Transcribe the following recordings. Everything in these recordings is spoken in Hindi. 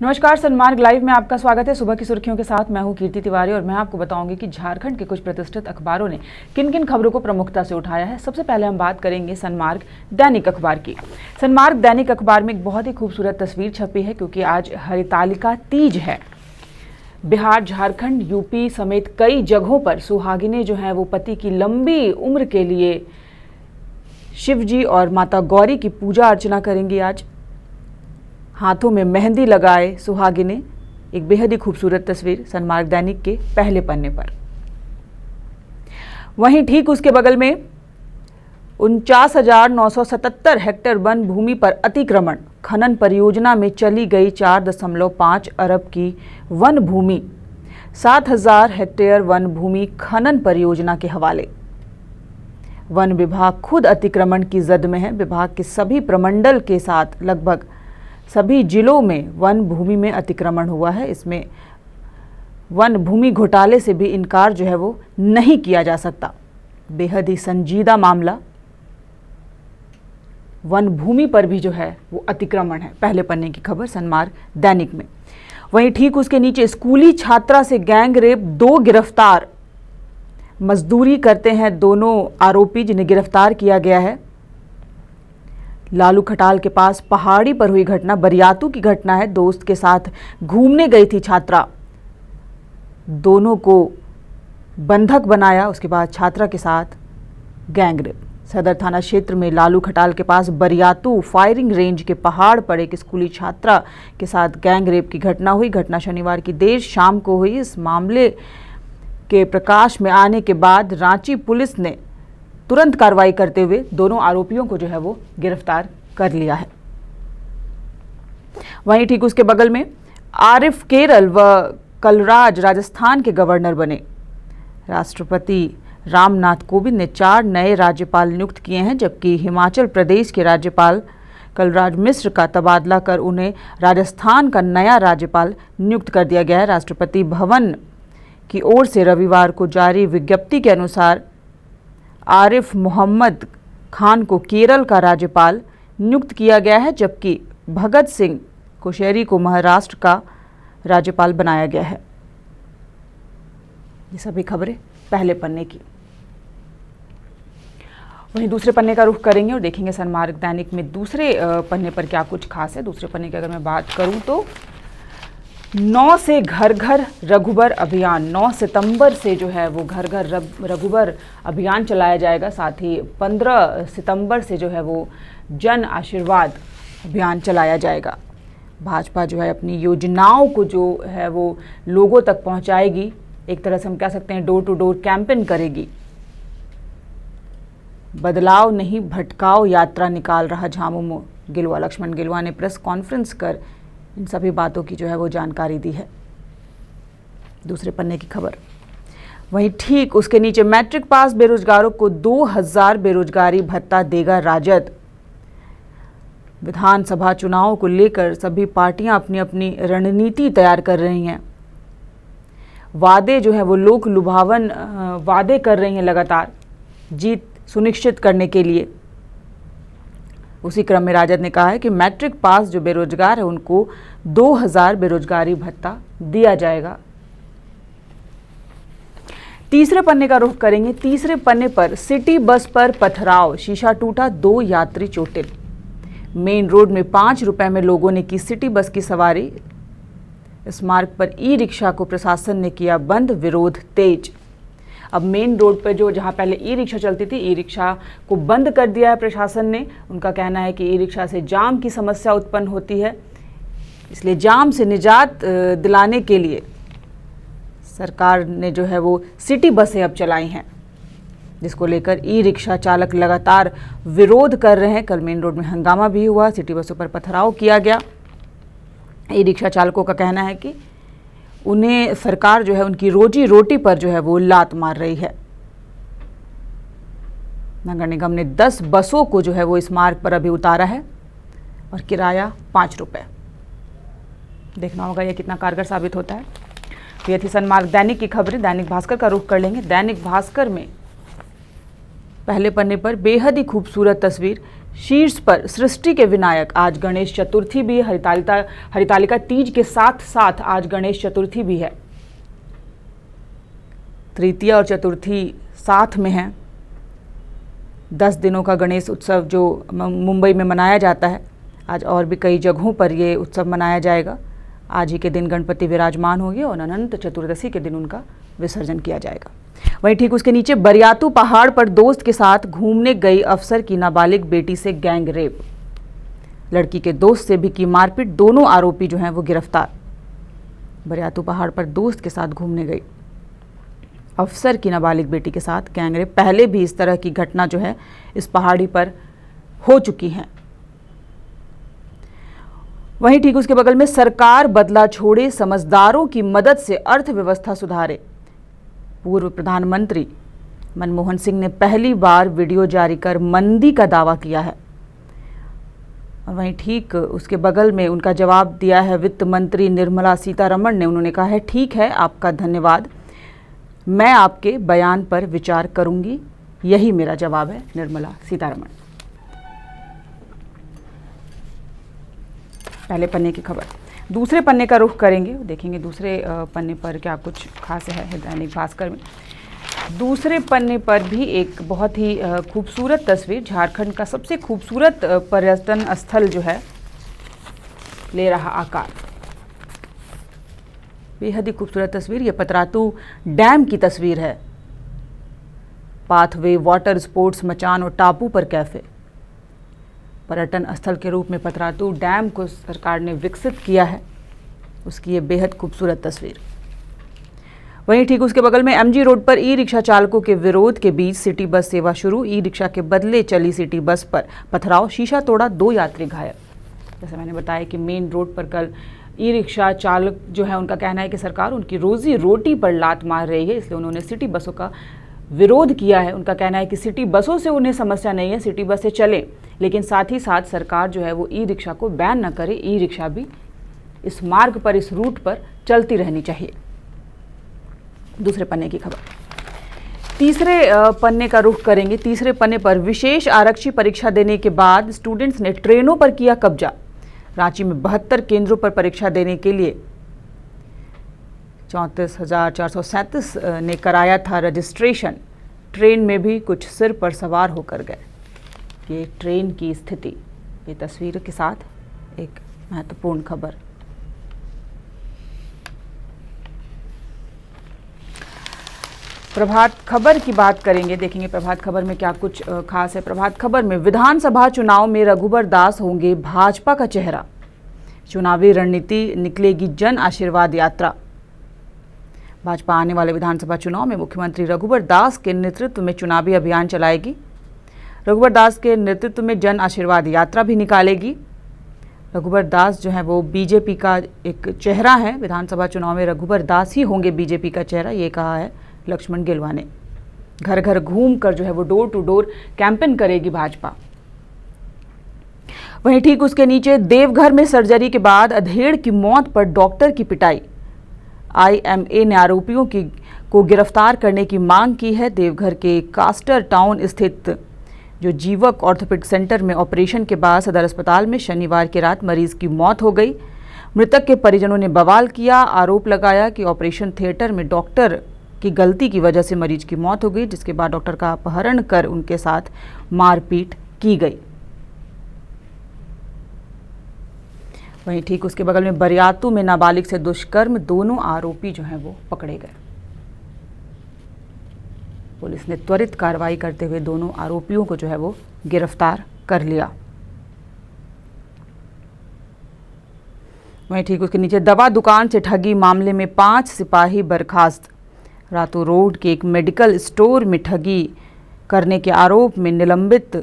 नमस्कार, सन्मार्ग लाइव में आपका स्वागत है। सुबह की सुर्खियों के साथ मैं हूं कीर्ति तिवारी और मैं आपको बताऊंगी कि झारखंड के कुछ प्रतिष्ठित अखबारों ने किन किन खबरों को प्रमुखता से उठाया है। सबसे पहले हम बात करेंगे सन्मार्ग दैनिक अखबार की। सन्मार्ग दैनिक अखबार में एक बहुत ही खूबसूरत तस्वीर छपी है क्योंकि आज हरितालिका तीज है। बिहार, झारखंड, यूपी समेत कई जगहों पर सुहागिनें जो हैं वो पति की लंबी उम्र के लिए शिव जी और माता गौरी की पूजा अर्चना करेंगी। आज हाथों में मेहंदी लगाए सुहागिनें, एक बेहद ही खूबसूरत तस्वीर सन्मार्ग दैनिक के पहले पन्ने पर। वहीं ठीक उसके बगल में 49,977 हेक्टेयर वन भूमि पर अतिक्रमण, खनन परियोजना में चली गई 4.5 अरब की वन भूमि, 7,000 हेक्टेयर वन भूमि खनन परियोजना के हवाले। वन विभाग खुद अतिक्रमण की जद में है। विभाग के सभी प्रमंडल के साथ लगभग सभी जिलों में वन भूमि में अतिक्रमण हुआ है। इसमें वन भूमि घोटाले से भी इनकार जो है वो नहीं किया जा सकता। बेहद ही संजीदा मामला, वन भूमि पर भी जो है वो अतिक्रमण है। पहले पन्ने की खबर सन्मार्ग दैनिक में। वहीं ठीक उसके नीचे स्कूली छात्रा से गैंग रेप, 2 गिरफ्तार। मजदूरी करते हैं दोनों आरोपी जिन्हें गिरफ्तार किया गया है। लालू खटाल के पास पहाड़ी पर हुई घटना, बरियातू की घटना है। दोस्त के साथ घूमने गई थी छात्रा, दोनों को बंधक बनाया, उसके बाद छात्रा के साथ गैंगरेप। सदर थाना क्षेत्र में लालू खटाल के पास बरियातू फायरिंग रेंज के पहाड़ पर एक स्कूली छात्रा के साथ गैंगरेप की घटना हुई। घटना शनिवार की देर शाम को हुई। इस मामले के प्रकाश में आने के बाद रांची पुलिस ने तुरंत कार्रवाई करते हुए दोनों आरोपियों को जो है वो गिरफ्तार कर लिया है। वहीं ठीक उसके बगल में आरिफ केरल व कलराज राजस्थान के गवर्नर बने। राष्ट्रपति रामनाथ कोविंद ने 4 नए राज्यपाल नियुक्त किए हैं, जबकि हिमाचल प्रदेश के राज्यपाल कलराज मिश्र का तबादला कर उन्हें राजस्थान का नया राज्यपाल नियुक्त कर दिया गया है। राष्ट्रपति भवन की ओर से रविवार को जारी विज्ञप्ति के अनुसार आरिफ मोहम्मद खान को केरल का राज्यपाल नियुक्त किया गया है, जबकि भगत सिंह कोश्यारी को महाराष्ट्र का राज्यपाल बनाया गया है। ये सभी खबरें पहले पन्ने की। वहीं दूसरे पन्ने का रुख करेंगे और देखेंगे सन्मार्ग दैनिक में दूसरे पन्ने पर क्या कुछ खास है। दूसरे पन्ने की अगर मैं बात करूं तो 9 से घर घर रघुबर अभियान, 9 सितंबर से जो है वो घर घर रघुबर अभियान चलाया जाएगा। साथ ही 15 सितंबर से जो है वो जन आशीर्वाद अभियान चलाया जाएगा। भाजपा जो है अपनी योजनाओं को जो है वो लोगों तक पहुंचाएगी। एक तरह से हम कह सकते हैं डोर टू डोर कैंपेन करेगी। बदलाव नहीं भटकाओ यात्रा निकाल रहा झामुमो गिलुआ। लक्ष्मण गिलुआ ने प्रेस कॉन्फ्रेंस कर इन सभी बातों की जो है वो जानकारी दी है। दूसरे पन्ने की खबर। वहीं ठीक उसके नीचे मैट्रिक पास बेरोजगारों को 2,000 बेरोजगारी भत्ता देगा राजद। विधानसभा चुनाव को लेकर सभी पार्टियां अपनी अपनी रणनीति तैयार कर रही हैं। वादे जो है वो लोक लुभावन वादे कर रही हैं लगातार जीत सुनिश्चित करने के लिए। उसी क्रम में राजद ने कहा है कि मैट्रिक पास जो बेरोजगार है उनको 2,000 बेरोजगारी भत्ता दिया जाएगा। तीसरे पन्ने का रुख करेंगे। तीसरे पन्ने पर सिटी बस पर पथराव, शीशा टूटा, 2 यात्री चोटिल। मेन रोड में 5 रुपए में लोगों ने की सिटी बस की सवारी। इस मार्ग पर ई रिक्शा को प्रशासन ने किया बंद, विरोध तेज। अब मेन रोड पर जो जहां पहले ई रिक्शा चलती थी, ई रिक्शा को बंद कर दिया है प्रशासन ने। उनका कहना है कि ई रिक्शा से जाम की समस्या उत्पन्न होती है, इसलिए जाम से निजात दिलाने के लिए सरकार ने जो है वो सिटी बसें अब चलाई हैं, जिसको लेकर ई रिक्शा चालक लगातार विरोध कर रहे हैं। कल मेन रोड में हंगामा भी हुआ, सिटी बसों पर पथराव किया गया। ई रिक्शा चालकों का कहना है कि उन्हें सरकार जो है उनकी रोजी रोटी पर जो है वो लात मार रही है। नगर निगम ने 10 बसों को जो है वो इस मार्ग पर अभी उतारा है और किराया 5 रुपए। देखना होगा ये कितना कारगर साबित होता है। तो ये थी सन्मार्ग दैनिक की खबरें। दैनिक भास्कर का रुख कर लेंगे। दैनिक भास्कर में पहले पन्ने पर बेहद ही खूबसूरत तस्वीर शीर्ष पर सृष्टि के विनायक। आज गणेश चतुर्थी भी, हरितालिका तीज के साथ साथ आज गणेश चतुर्थी भी है। तृतीया और चतुर्थी साथ में है। 10 दिनों का गणेश उत्सव जो मुंबई में मनाया जाता है, आज और भी कई जगहों पर ये उत्सव मनाया जाएगा। आज ही के दिन गणपति विराजमान होंगे और अनंत चतुर्दशी के दिन उनका विसर्जन किया जाएगा। वहीं ठीक उसके नीचे बरियातू पहाड़ पर दोस्त के साथ घूमने गई अफसर की नाबालिग बेटी से गैंग रेप। लड़की के दोस्त से भी की मारपीट, दोनों आरोपी जो हैं वो गिरफ्तार। बरियातू पहाड़ पर दोस्त के साथ घूमने गई अफसर की नाबालिग बेटी के साथ गैंग रेप। पहले भी इस तरह की घटना जो है इस पहाड़ी पर हो चुकी है। वहीं ठीक उसके बगल में सरकार बदला छोड़े, समझदारों की मदद से अर्थव्यवस्था सुधारे। पूर्व प्रधानमंत्री मनमोहन सिंह ने पहली बार वीडियो जारी कर मंदी का दावा किया है। और वहीं ठीक उसके बगल में उनका जवाब दिया है वित्त मंत्री निर्मला सीतारमण ने। उन्होंने कहा है, ठीक है, आपका धन्यवाद, मैं आपके बयान पर विचार करूंगी। यही मेरा जवाब है, निर्मला सीतारमण। पहले पन्ने की खबर। दूसरे पन्ने का रुख करेंगे, देखेंगे दूसरे पन्ने पर क्या कुछ खास है। दैनिक भास्कर में दूसरे पन्ने पर भी एक बहुत ही खूबसूरत तस्वीर, झारखंड का सबसे खूबसूरत पर्यटन स्थल जो है ले रहा आकार। बेहद ही खूबसूरत तस्वीर, ये पतरातू डैम की तस्वीर है। पाथवे, वाटर स्पोर्ट्स मचान और टापू पर कैफे। पर्यटन स्थल के रूप में पतरातू डैम को सरकार ने विकसित किया है, उसकी ये बेहद खूबसूरत तस्वीर। वहीं ठीक उसके बगल में एमजी रोड पर ई रिक्शा चालकों के विरोध के बीच सिटी बस सेवा शुरू। ई रिक्शा के बदले चली सिटी बस पर पथराव, शीशा तोड़ा, 2 यात्री घायल। जैसे मैंने बताया कि मेन रोड पर कल ई रिक्शा चालक जो है उनका कहना है कि सरकार उनकी रोजी रोटी पर लात मार रही है, इसलिए उन्होंने सिटी बसों का विरोध किया है। उनका कहना है कि सिटी बसों से उन्हें समस्या नहीं है, सिटी बसें चलें, लेकिन साथ ही साथ सरकार जो है वो ई रिक्शा को बैन न करे। ई रिक्शा भी इस मार्ग पर, इस रूट पर चलती रहनी चाहिए। दूसरे पन्ने की खबर। तीसरे पन्ने का रुख करेंगे। तीसरे पन्ने पर विशेष आरक्षी परीक्षा देने के बाद स्टूडेंट्स ने ट्रेनों पर किया कब्जा। रांची में 72 केंद्रों पर परीक्षा देने के लिए 34,437 ने कराया था रजिस्ट्रेशन। ट्रेन में भी कुछ सिर पर सवार होकर गए। ये ट्रेन की स्थिति, ये तस्वीर के साथ एक महत्वपूर्ण खबर। प्रभात खबर की बात करेंगे, देखेंगे प्रभात खबर में क्या कुछ खास है। प्रभात खबर में विधानसभा चुनाव में रघुबर दास होंगे भाजपा का चेहरा। चुनावी रणनीति, निकलेगी जन आशीर्वाद यात्रा। भाजपा आने वाले विधानसभा चुनाव में मुख्यमंत्री रघुबर दास के नेतृत्व में चुनावी अभियान चलाएगी। रघुबर दास के नेतृत्व में जन आशीर्वाद यात्रा भी निकालेगी। रघुबर दास जो है वो बीजेपी का एक चेहरा है। विधानसभा चुनाव में रघुबर दास ही होंगे बीजेपी का चेहरा, ये कहा है लक्ष्मण गिलुआ ने। घर घर घूम कर जो है वो डोर टू डोर कैंपेन करेगी भाजपा। वहीं ठीक उसके नीचे देवघर में सर्जरी के बाद अधेड़ की मौत पर डॉक्टर की पिटाई। आईएमए ने आरोपियों को गिरफ्तार करने की मांग की है। देवघर के कास्टर टाउन स्थित जो जीवक ऑर्थोपेडिक सेंटर में ऑपरेशन के बाद सदर अस्पताल में शनिवार की रात मरीज की मौत हो गई। मृतक के परिजनों ने बवाल किया, आरोप लगाया कि ऑपरेशन थिएटर में डॉक्टर की गलती की वजह से मरीज की मौत हो गई, जिसके बाद डॉक्टर का अपहरण कर उनके साथ मारपीट की गई। वहीं ठीक उसके बगल में बरियातू में नाबालिग से दुष्कर्म, दोनों आरोपी जो हैं वो पकड़े गए। पुलिस ने त्वरित कार्रवाई करते हुए दोनों आरोपियों को जो है वो गिरफ्तार कर लिया। वहीं ठीक उसके नीचे दवा दुकान से ठगी मामले में 5 सिपाही बर्खास्त। रातू रोड के एक मेडिकल स्टोर में ठगी करने के आरोप में निलंबित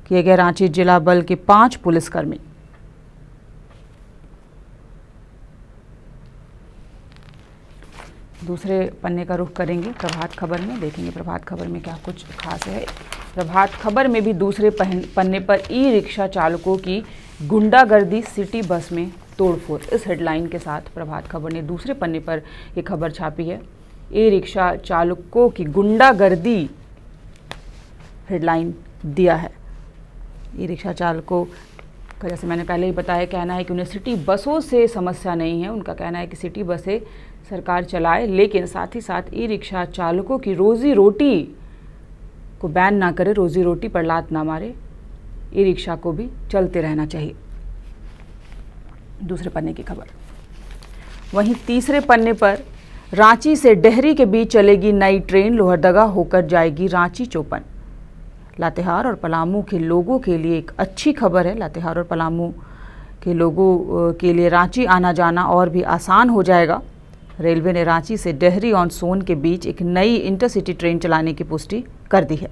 किए गए रांची जिला बल के 5 पुलिसकर्मी। दूसरे पन्ने का रुख करेंगे प्रभात खबर में, देखेंगे प्रभात खबर में क्या कुछ खास है। प्रभात खबर में भी दूसरे पन्ने पर ई रिक्शा चालकों की गुंडागर्दी, सिटी बस में तोड़फोड़, इस हेडलाइन के साथ प्रभात खबर ने दूसरे पन्ने पर ये खबर छापी है। ई रिक्शा चालकों की गुंडागर्दी हेडलाइन दिया है। ई रिक्शा चालकों का, जैसे मैंने पहले ही बताया, कहना है कि उन्हें सिटी बसों से समस्या नहीं है। उनका कहना है कि सिटी बसें सरकार चलाए, लेकिन साथ ही साथ ई रिक्शा चालकों की रोजी रोटी को बैन ना करे, रोजी रोटी पर लात ना मारे। ई रिक्शा को भी चलते रहना चाहिए। दूसरे पन्ने की खबर। वहीं तीसरे पन्ने पर रांची से डेहरी के बीच चलेगी नई ट्रेन, लोहरदगा होकर जाएगी रांची चौपन। लातेहार और पलामू के लोगों के लिए एक अच्छी खबर है। लातेहार और पलामू के लोगों के लिए रांची आना जाना और भी आसान हो जाएगा। रेलवे ने रांची से डेहरी ऑन सोन के बीच एक नई इंटरसिटी ट्रेन चलाने की पुष्टि कर दी है।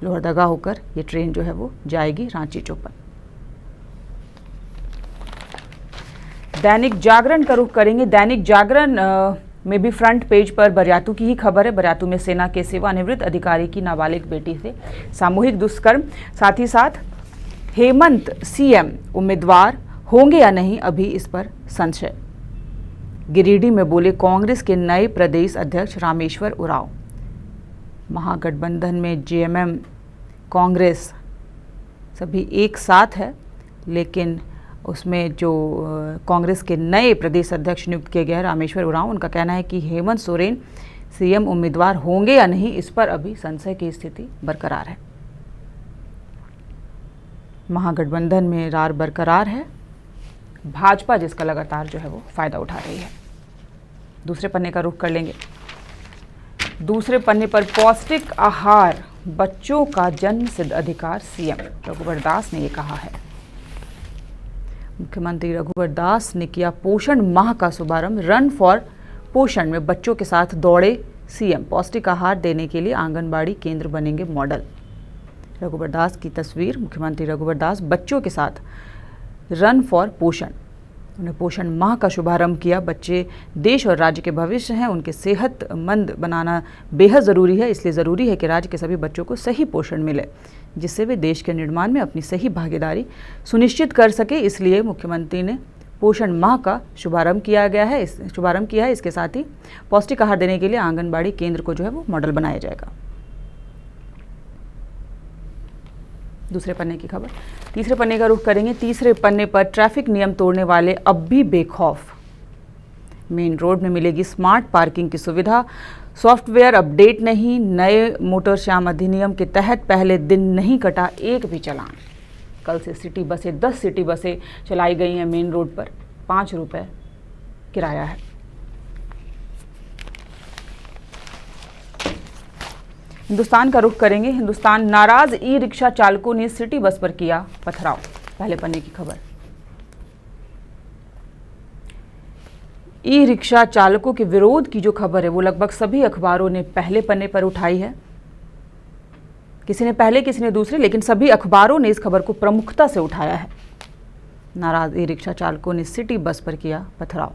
लोहरदगा होकर ये ट्रेन जो है वो जाएगी रांची चौपन। दैनिक जागरण का रुख करेंगे। दैनिक जागरण में भी फ्रंट पेज पर बरियातू की ही खबर है। बरियातू में सेना के सेवानिवृत्त अधिकारी की नाबालिग बेटी से सामूहिक दुष्कर्म, साथ ही साथ हेमंत सीएम उम्मीदवार होंगे या नहीं, अभी इस पर संशय। गिरिडीह में बोले कांग्रेस के नए प्रदेश अध्यक्ष रामेश्वर उरांव। महागठबंधन में जेएमएम कांग्रेस सभी एक साथ है, लेकिन उसमें जो कांग्रेस के नए प्रदेश अध्यक्ष नियुक्त किए गए हैं रामेश्वर उरांव, उनका कहना है कि हेमंत सोरेन सीएम उम्मीदवार होंगे या नहीं, इस पर अभी संशय की स्थिति बरकरार है। महागठबंधन में रार बरकरार है, भाजपा जिसका लगातार जो है वो फायदा उठा रही है। दूसरे पन्ने का रुख कर लेंगे। दूसरे पन्ने पर पौष्टिक आहार बच्चों का जन्म सिद्ध अधिकार, सीएम रघुवर दास ने ये कहा है। मुख्यमंत्री रघुवर दास ने किया पोषण माह का शुभारंभ। रन फॉर पोषण में बच्चों के साथ दौड़े सीएम। पौष्टिक आहार देने के लिए आंगनबाड़ी केंद्र बनेंगे मॉडल। रघुवर दास की तस्वीर। मुख्यमंत्री रघुवर दास बच्चों के साथ रन फॉर पोषण, उन्हें पोषण माह का शुभारंभ किया। बच्चे देश और राज्य के भविष्य हैं, उनके सेहतमंद बनाना बेहद ज़रूरी है। इसलिए ज़रूरी है कि राज्य के सभी बच्चों को सही पोषण मिले, जिससे वे देश के निर्माण में अपनी सही भागीदारी सुनिश्चित कर सके। इसलिए मुख्यमंत्री ने पोषण माह का शुभारंभ किया है। इसके साथ ही पौष्टिक आहार देने के लिए आंगनबाड़ी केंद्र को जो है वो मॉडल बनाया जाएगा। दूसरे पन्ने की खबर। तीसरे पन्ने का रुख करेंगे। तीसरे पन्ने पर ट्रैफिक नियम तोड़ने वाले अब भी बेखौफ। मेन रोड में मिलेगी स्मार्ट पार्किंग की सुविधा। सॉफ्टवेयर अपडेट नहीं। नए मोटरश्याम अधिनियम के तहत पहले दिन नहीं कटा एक भी चालान। कल से सिटी बसें 10 सिटी बसें चलाई गई हैं मेन रोड पर। 5 रुपये किराया है। हिंदुस्तान का रुख करेंगे। हिंदुस्तान, नाराज ई रिक्शा चालकों ने सिटी बस पर किया पथराव, पहले पन्ने की खबर। ई रिक्शा चालकों के विरोध की जो खबर है वो लगभग सभी अखबारों ने पहले पन्ने पर उठाई है। किसी ने पहले, किसी ने दूसरे, लेकिन सभी अखबारों ने इस खबर को प्रमुखता से उठाया है। नाराज ई रिक्शा चालकों ने सिटी बस पर किया पथराव।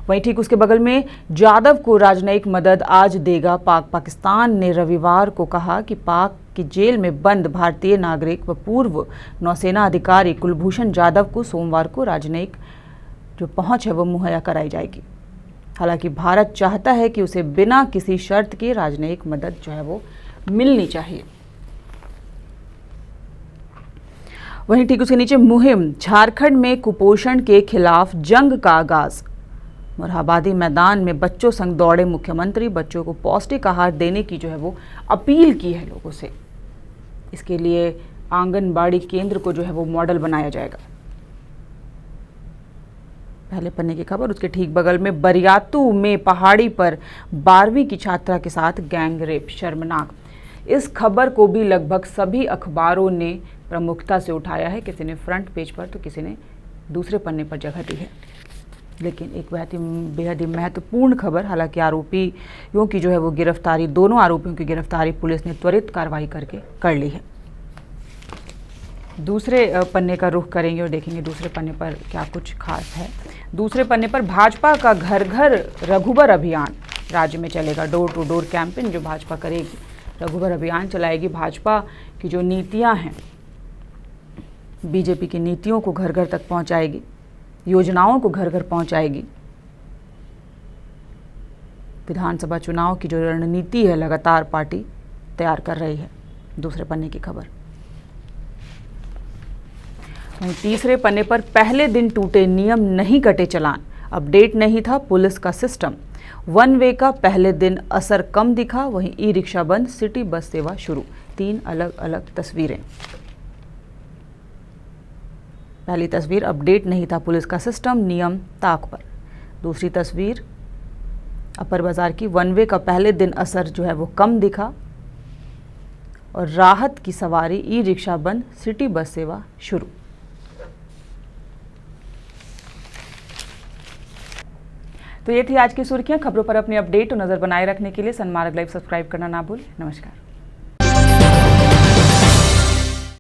वहीं ठीक उसके बगल में जाधव को राजनयिक मदद आज देगा पाक। पाकिस्तान ने रविवार को कहा कि पाक की जेल में बंद भारतीय नागरिक व पूर्व नौसेना अधिकारी कुलभूषण जाधव को सोमवार को राजनयिक जो पहुंच है वो मुहैया कराई जाएगी। हालांकि भारत चाहता है कि उसे बिना किसी शर्त के राजनयिक मदद जो है वो मिलनी चाहिए। वहीं ठीक उसके नीचे मुहिम, झारखंड में कुपोषण के खिलाफ जंग का आगाज। मोरहाबादी मैदान में बच्चों संग दौड़े मुख्यमंत्री। बच्चों को पौष्टिक आहार देने की जो है वो अपील की है लोगों से। इसके लिए आंगनबाड़ी केंद्र को जो है वो मॉडल बनाया जाएगा। पहले पन्ने की खबर। उसके ठीक बगल में बरियातू में पहाड़ी पर 12वीं की छात्रा के साथ गैंग रेप, शर्मनाक। इस खबर को भी लगभग सभी अखबारों ने प्रमुखता से उठाया है। किसी ने फ्रंट पेज पर तो किसी ने दूसरे पन्ने पर जगह दी है। लेकिन एक बेहद ही महत्वपूर्ण खबर, हालांकि आरोपियों की जो है वो गिरफ्तारी, दोनों आरोपियों की गिरफ्तारी पुलिस ने त्वरित कार्रवाई करके कर ली है। दूसरे पन्ने का रुख करेंगे और देखेंगे दूसरे पन्ने पर क्या कुछ खास है। दूसरे पन्ने पर भाजपा का घर घर रघुबर अभियान राज्य में चलेगा। डोर टू डोर कैंपेन जो भाजपा करेगी, रघुबर अभियान चलाएगी। भाजपा की जो नीतियां हैं, बीजेपी की नीतियों को घर घर तक पहुंचाएगी, योजनाओं को घर घर पहुंचाएगी। विधानसभा चुनाव की जो रणनीति है लगातार पार्टी तैयार कर रही है। दूसरे पन्ने की खबर। वहीं तीसरे पन्ने पर पहले दिन टूटे नियम, नहीं कटे चालान, अपडेट नहीं था पुलिस का सिस्टम। वन वे का पहले दिन असर कम दिखा, वहीं ई रिक्शा बंद, सिटी बस सेवा शुरू। 3 अलग अलग तस्वीरें। पहली तस्वीर, अपडेट नहीं था पुलिस का सिस्टम, नियम ताक पर। दूसरी तस्वीर अपर बाजार की, वन वे का पहले दिन असर जो है वो कम दिखा और राहत की सवारी, ई रिक्शा बंद, सिटी बस सेवा शुरू। तो ये थी आज की सुर्खियां। खबरों पर अपनी अपडेट और नजर बनाए रखने के लिए सनमार्ग लाइव सब्सक्राइब करना ना भूलें। नमस्कार।